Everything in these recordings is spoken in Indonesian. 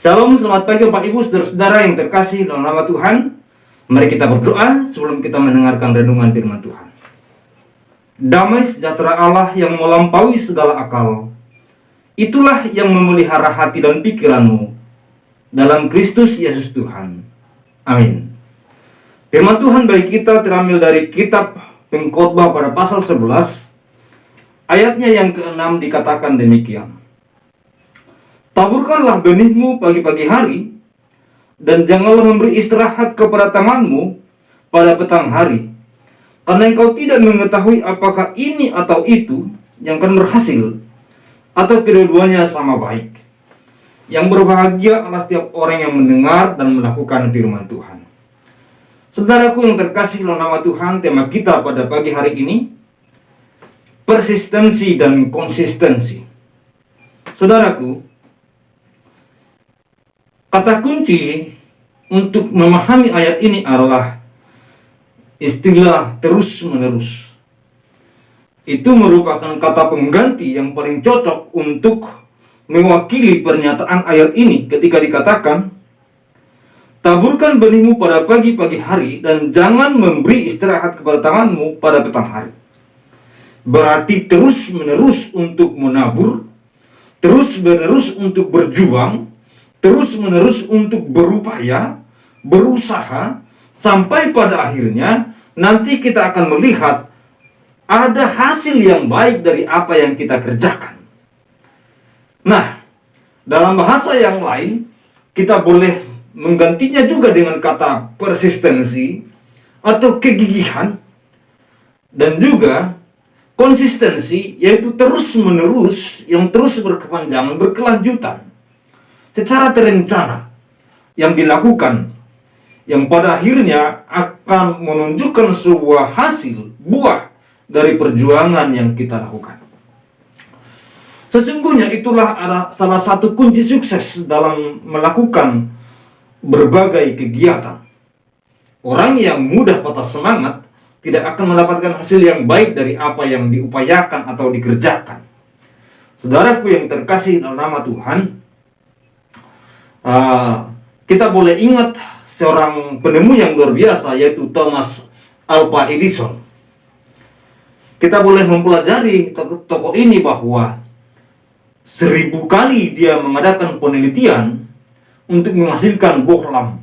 Shalom, selamat pagi Bapak Ibu, saudara-saudara yang terkasih dalam nama Tuhan. Mari kita berdoa sebelum kita mendengarkan renungan firman Tuhan. Damai sejahtera Allah yang melampaui segala akal, itulah yang memelihara hati dan pikiranmu dalam Kristus Yesus Tuhan. Amin. Firman Tuhan bagi kita terambil dari kitab Pengkhotbah pada pasal 11, ayatnya yang ke-6 dikatakan demikian. Taburkanlah benihmu pagi-pagi hari, dan janganlah memberi istirahat kepada tanganmu pada petang hari, karena engkau tidak mengetahui apakah ini atau itu yang akan berhasil, atau kedua-duanya sama baik. Yang berbahagia adalah setiap orang yang mendengar dan melakukan firman Tuhan. Saudaraku yang terkasih dalam nama Tuhan, tema kita pada pagi hari ini, persistensi dan konsistensi. Saudaraku, kata kunci untuk memahami ayat ini adalah istilah terus-menerus. Itu merupakan kata pengganti yang paling cocok untuk mewakili pernyataan ayat ini ketika dikatakan, taburkan benihmu pada pagi-pagi hari dan jangan memberi istirahat kepada tanganmu pada petang hari. Berarti terus-menerus untuk menabur, terus-menerus untuk berjuang, terus-menerus untuk berupaya, berusaha, sampai pada akhirnya nanti kita akan melihat ada hasil yang baik dari apa yang kita kerjakan. Nah, dalam bahasa yang lain, kita boleh menggantinya juga dengan kata persistensi atau kegigihan, dan juga konsistensi, yaitu terus-menerus yang terus berkepanjangan, berkelanjutan, secara terencana yang dilakukan, yang pada akhirnya akan menunjukkan sebuah hasil buah dari perjuangan yang kita lakukan. Sesungguhnya itulah salah satu kunci sukses dalam melakukan berbagai kegiatan. Orang yang mudah patah semangat tidak akan mendapatkan hasil yang baik dari apa yang diupayakan atau dikerjakan. Saudaraku yang terkasih dalam nama Tuhan, kita boleh ingat seorang penemu yang luar biasa, yaitu Thomas Alva Edison. Kita boleh mempelajari tokoh ini bahwa 1000 kali dia mengadakan penelitian untuk menghasilkan bohlam,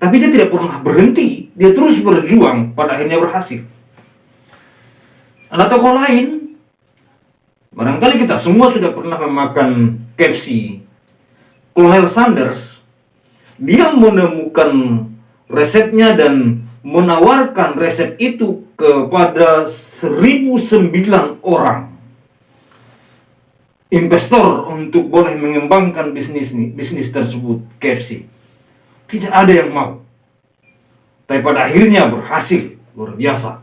tapi dia tidak pernah berhenti. Dia terus berjuang, pada akhirnya berhasil. Ada tokoh lain, barangkali kita semua sudah pernah memakan KFC. Colonel Sanders, dia menemukan resepnya dan menawarkan resep itu kepada 1009 orang investor untuk boleh mengembangkan bisnis tersebut, KFC. Tidak ada yang mau, tapi pada akhirnya berhasil, luar biasa.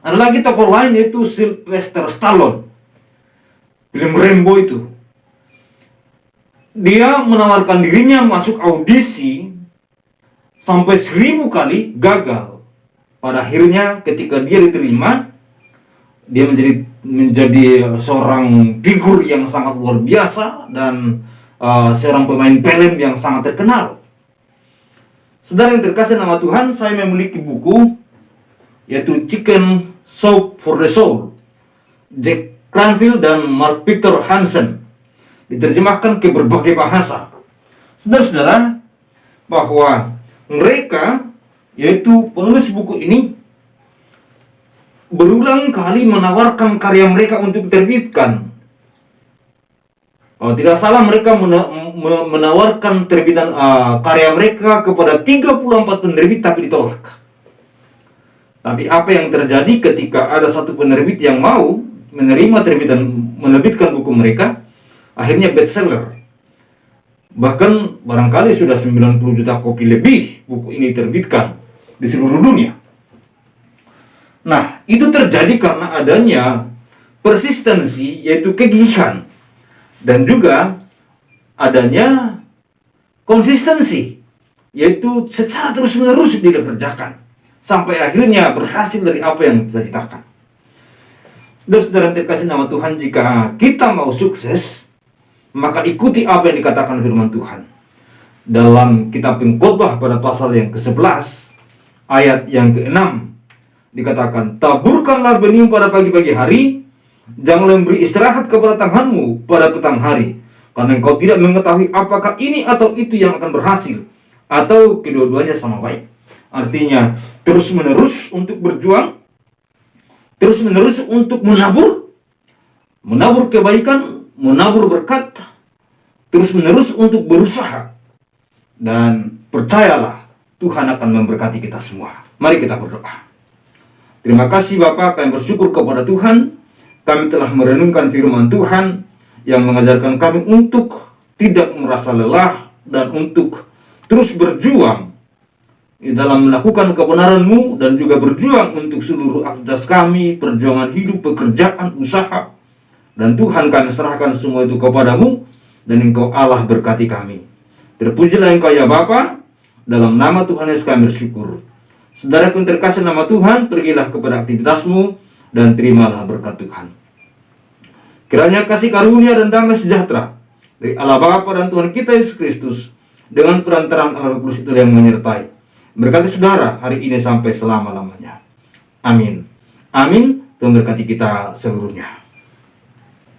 Ada lagi tokoh lain, yaitu Sylvester Stallone, film Rambo itu. Dia menawarkan dirinya masuk audisi sampai 1000 kali gagal. Pada akhirnya ketika dia diterima, dia menjadi seorang figur yang sangat luar biasa dan seorang pemain film yang sangat terkenal. Saudara yang terkasih nama Tuhan, saya memiliki buku, yaitu Chicken Soup for the Soul, Jack Canfield dan Mark Victor Hansen. Diterjemahkan ke berbagai bahasa. Saudara-saudara, bahwa mereka, yaitu penulis buku ini, berulang kali menawarkan karya mereka untuk diterbitkan. Kalau tidak salah, mereka menawarkan terbitan karya mereka kepada 34 penerbit, tapi ditolak. Tapi apa yang terjadi ketika ada satu penerbit yang mau menerbitkan buku mereka? Akhirnya bestseller. Bahkan barangkali sudah 90 juta kopi lebih buku ini diterbitkan di seluruh dunia. Nah, itu terjadi karena adanya persistensi, yaitu kegigihan, dan juga adanya konsistensi, yaitu secara terus-menerus dikerjakan sampai akhirnya berhasil dari apa yang kita citakan. Saudara-saudara terkasih nama Tuhan, jika kita mau sukses, maka ikuti apa yang dikatakan firman Tuhan. Dalam kitab Pengkhotbah pada pasal yang ke-11 ayat yang ke-6 dikatakan, taburkanlah benih pada pagi-pagi hari, janganlah memberi istirahat kepada tanganmu pada petang hari, karena engkau tidak mengetahui apakah ini atau itu yang akan berhasil, atau kedua-duanya sama baik. Artinya terus menerus untuk berjuang, terus menerus untuk menabur kebaikan, menabur berkat, terus menerus untuk berusaha. Dan percayalah, Tuhan akan memberkati kita semua. Mari kita berdoa. Terima kasih Bapa, kami bersyukur kepada Tuhan. Kami telah merenungkan firman Tuhan yang mengajarkan kami untuk tidak merasa lelah dan untuk terus berjuang di dalam melakukan kebenaran-Mu, dan juga berjuang untuk seluruh aktivitas kami, perjuangan hidup, pekerjaan, usaha. Dan Tuhan, kami serahkan semua itu kepada-Mu, dan Engkau Allah berkati kami. Terpujilah Engkau ya Bapa, dalam nama Tuhan Yesus kami bersyukur. Saudaraku yang terkasih nama Tuhan, pergilah kepada aktivitas-Mu dan terimalah berkat Tuhan. Kiranya kasih karunia dan damai sejahtera dari Allah Bapa dan Tuhan kita Yesus Kristus dengan perantaraan Allah Roh Kudus itu yang menyertai berkati saudara hari ini sampai selama-lamanya. Amin. Amin. Tuhan berkati kita seluruhnya.